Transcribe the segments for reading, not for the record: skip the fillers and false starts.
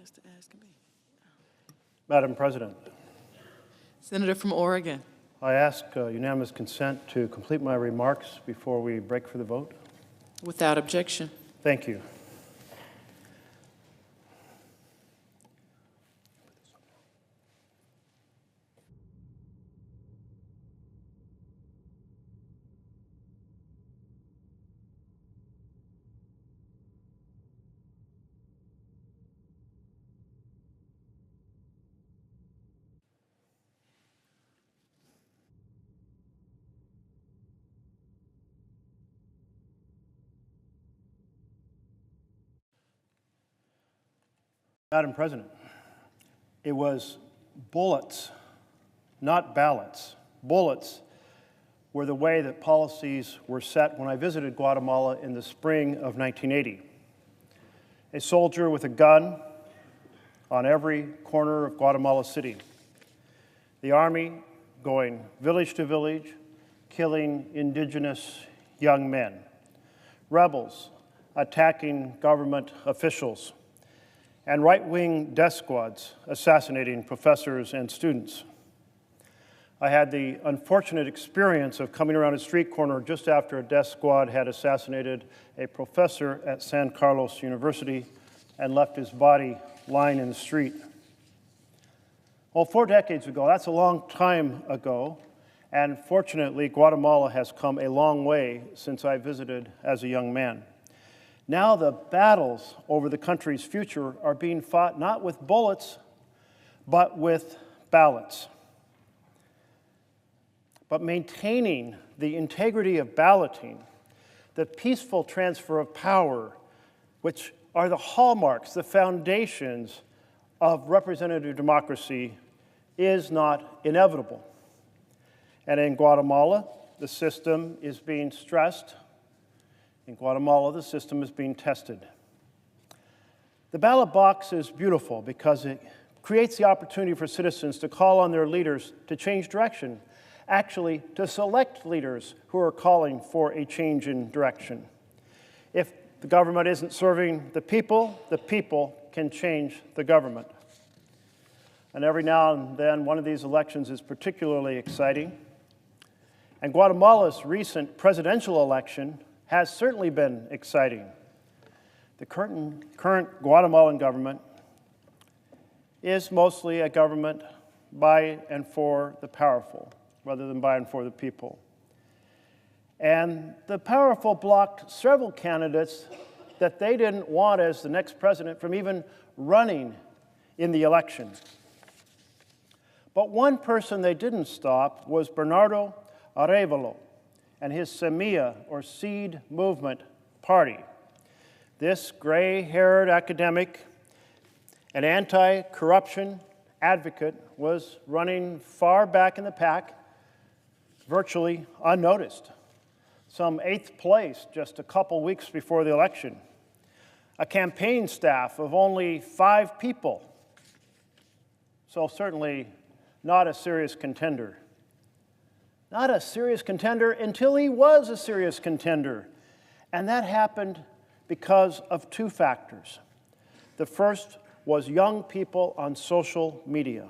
else to ask me? Madam President, Senator from Oregon. I ask unanimous consent to complete my remarks before we break for the vote. Without objection. Thank you. Madam President, it was bullets, not ballots. Bullets were the way that policies were set when I visited Guatemala in the spring of 1980. A soldier with a gun on every corner of Guatemala City. The army going village to village, killing indigenous young men. Rebels attacking government officials, and right-wing death squads assassinating professors and students. I had the unfortunate experience of coming around a street corner just after a death squad had assassinated a professor at San Carlos University and left his body lying in the street. Well, 4 decades ago, that's a long time ago, and fortunately, Guatemala has come a long way since I visited as a young man. Now the battles over the country's future are being fought not with bullets, but with ballots. But maintaining the integrity of balloting, the peaceful transfer of power, which are the hallmarks, the foundations of representative democracy, is not inevitable. And in Guatemala, the system is being stressed. In Guatemala, the system is being tested. The ballot box is beautiful because it creates the opportunity for citizens to call on their leaders to change direction, actually to select leaders who are calling for a change in direction. If the government isn't serving the people can change the government. And every now and then, one of these elections is particularly exciting. And Guatemala's recent presidential election has certainly been exciting. The current Guatemalan government is mostly a government by and for the powerful, rather than by and for the people. And the powerful blocked several candidates that they didn't want as the next president from even running in the election. But one person they didn't stop was Bernardo Arevalo and his Semilla, or Seed Movement Party. This gray-haired academic, an anti-corruption advocate, was running far back in the pack, virtually unnoticed. Some 8th place just a couple weeks before the election. A campaign staff of only 5 people. So certainly not a serious contender. Not a serious contender until he was a serious contender. And that happened because of 2 factors. The first was young people on social media.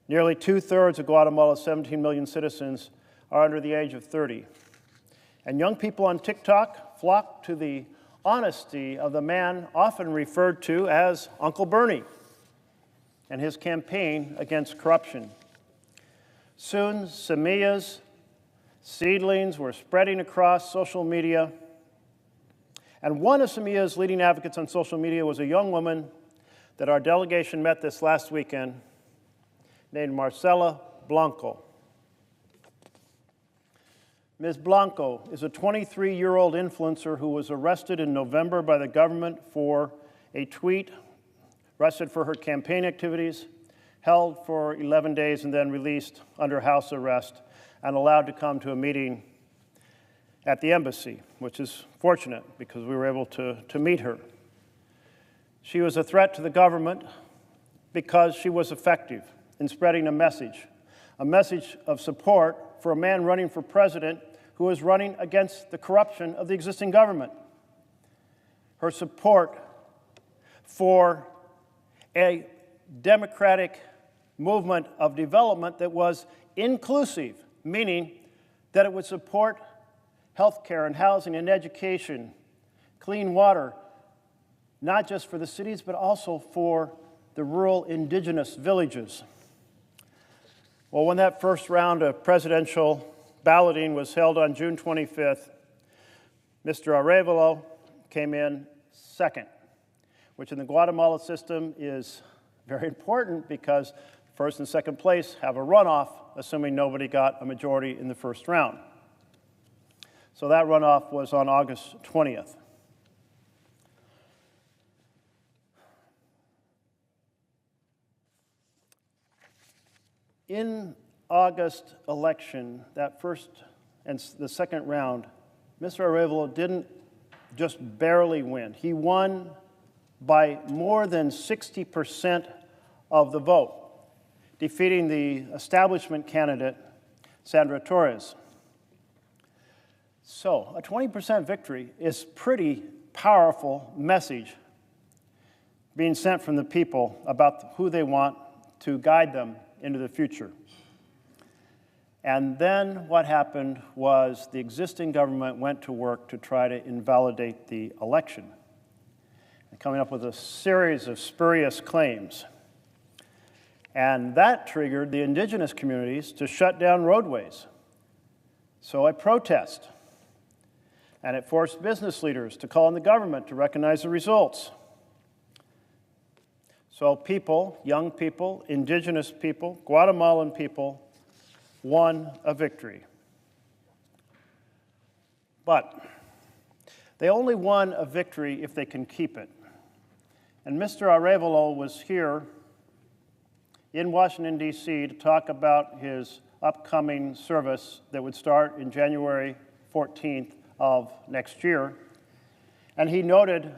Nearly 2/3 of Guatemala's 17 million citizens are under the age of 30. And young people on TikTok flock to the honesty of the man often referred to as Uncle Bernie and his campaign against corruption. Soon, Semilla's seedlings were spreading across social media. And one of Semilla's leading advocates on social media was a young woman that our delegation met this last weekend named Marcela Blanco. Ms. Blanco is a 23-year-old influencer who was arrested in November by the government for a tweet, arrested for her campaign activities, held for 11 days and then released under house arrest and allowed to come to a meeting at the embassy, which is fortunate because we were able to meet her. She was a threat to the government because she was effective in spreading a message of support for a man running for president who was running against the corruption of the existing government. Her support for a democratic movement of development that was inclusive, meaning that it would support health care and housing and education, clean water, not just for the cities, but also for the rural indigenous villages. Well, when that first round of presidential balloting was held on June 25th, Mr. Arevalo came in second, which in the Guatemala system is very important because first and second place have a runoff, assuming nobody got a majority in the first round. So that runoff was on August 20th. In August election, that first and the second round, Mr. Arevalo didn't just barely win. He won by more than 60% of the vote, defeating the establishment candidate, Sandra Torres. So a 20% victory is pretty powerful message being sent from the people about who they want to guide them into the future. And then what happened was the existing government went to work to try to invalidate the election, coming up with a series of spurious claims. And that triggered the indigenous communities to shut down roadways. So a protest. And it forced business leaders to call on the government to recognize the results. So people, young people, indigenous people, Guatemalan people, won a victory. But they only won a victory if they can keep it. And Mr. Arevalo was here in Washington, D.C. to talk about his upcoming service that would start in January 14th of next year. And he noted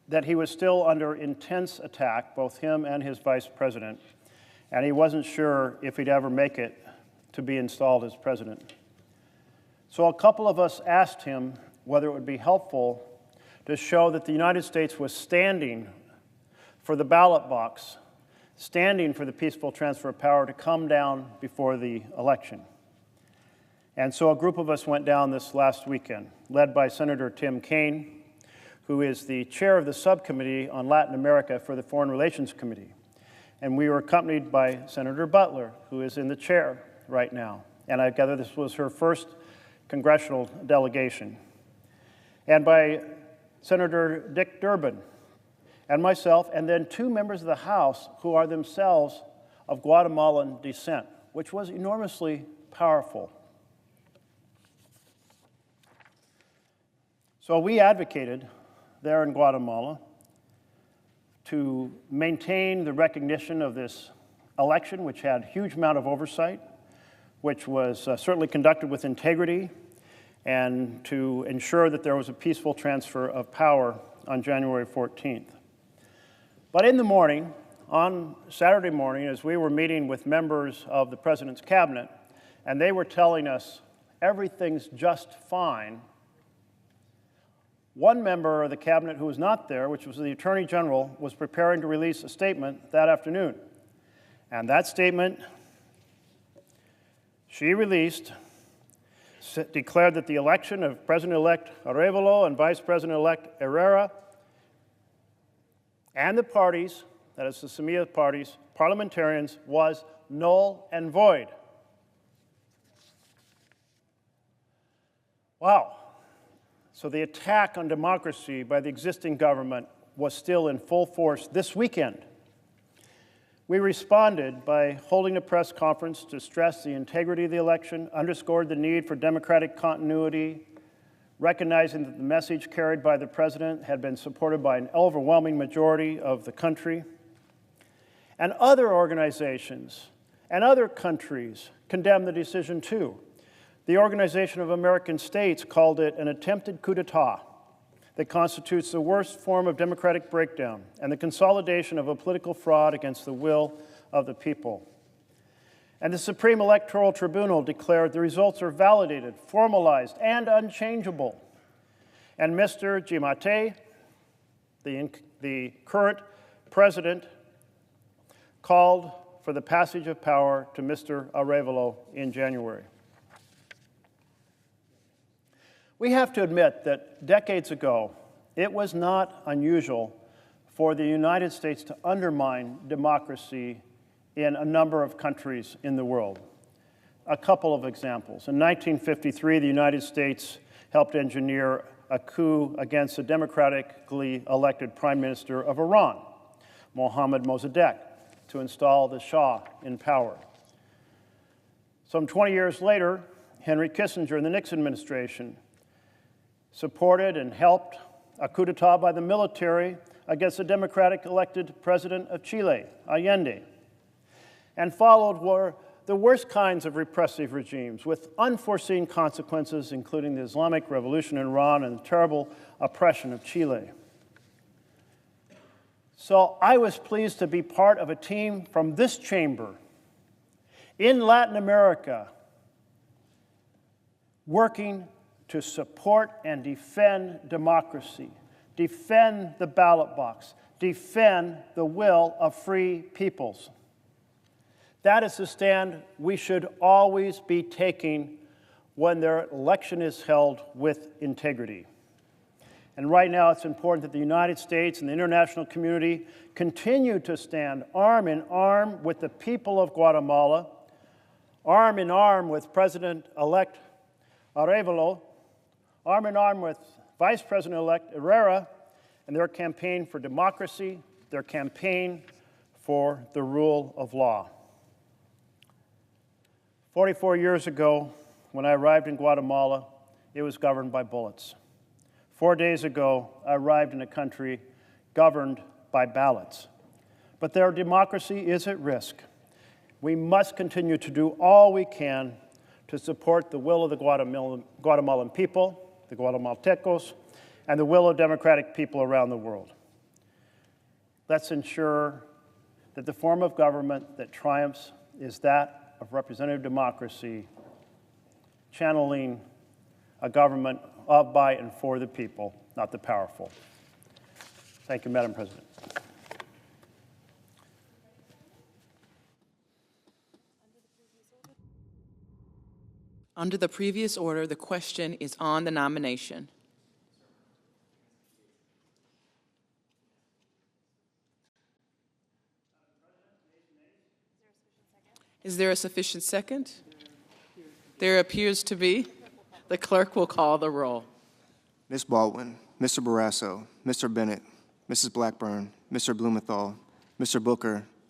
that he was still under intense attack, both him and his vice president, and he wasn't sure if he'd ever make it to be installed as president. So a couple of us asked him whether it would be helpful to show that the United States was standing for the ballot box, standing for the peaceful transfer of power to come down before the election. And so a group of us went down this last weekend, led by Senator Tim Kaine, who is the chair of the subcommittee on Latin America for the Foreign Relations Committee. And we were accompanied by Senator Butler, who is in the chair right now. And I gather this was her first congressional delegation. And by Senator Dick Durbin and myself, and then two members of the House who are themselves of Guatemalan descent, which was enormously powerful. So we advocated there in Guatemala to maintain the recognition of this election, which had a huge amount of oversight, which was certainly conducted with integrity, and to ensure that there was a peaceful transfer of power on January 14th. But in the morning, on Saturday morning, as we were meeting with members of the President's cabinet, and they were telling us everything's just fine, one member of the cabinet who was not there, which was the Attorney General, was preparing to release a statement that afternoon. And that statement she released declared that the election of President-elect Arevalo and Vice President-elect Herrera and the parties, that is the Semilla parties, parliamentarians, was null and void. Wow. So the attack on democracy by the existing government was still in full force this weekend. We responded by holding a press conference to stress the integrity of the election, underscored the need for democratic continuity, recognizing that the message carried by the president had been supported by an overwhelming majority of the country. And other organizations and other countries condemned the decision too. The Organization of American States called it an attempted coup d'etat that constitutes the worst form of democratic breakdown and the consolidation of a political fraud against the will of the people. And the Supreme Electoral Tribunal declared the results are validated, formalized, and unchangeable. And Mr. Giammattei The current president called for the passage of power to Mr. Arevalo in January. We have to admit that decades ago, it was not unusual for the United States to undermine democracy in a number of countries in the world. A couple of examples. In 1953, the United States helped engineer a coup against the democratically elected Prime Minister of Iran, Mohammad Mossadegh, to install the Shah in power. Some 20 years later, Henry Kissinger and the Nixon administration supported and helped a coup d'etat by the military against the democratic elected president of Chile, Allende. And followed were the worst kinds of repressive regimes with unforeseen consequences, including the Islamic Revolution in Iran and the terrible oppression of Chile. So I was pleased to be part of a team from this chamber in Latin America working to support and defend democracy, defend the ballot box, defend the will of free peoples. That is the stand we should always be taking when their election is held with integrity. And right now it's important that the United States and the international community continue to stand arm in arm with the people of Guatemala, arm in arm with President-elect Arevalo, arm in arm with Vice President-elect Herrera, and their campaign for democracy, their campaign for the rule of law. 44 years ago, when I arrived in Guatemala, it was governed by bullets. 4 days ago, I arrived in a country governed by ballots. But their democracy is at risk. We must continue to do all we can to support the will of the Guatemalan people, the Guatemaltecos, and the will of democratic people around the world. Let's ensure that the form of government that triumphs is that of representative democracy, channeling a government of, by, and for the people, not the powerful. Thank you, Madam President. Under the previous order, the question is on the nomination. Is there a sufficient second? There appears to be. The clerk will call the roll. Ms. Baldwin, Mr. Barrasso, Mr. Bennett, Mrs. Blackburn, Mr. Blumenthal, Mr. Booker,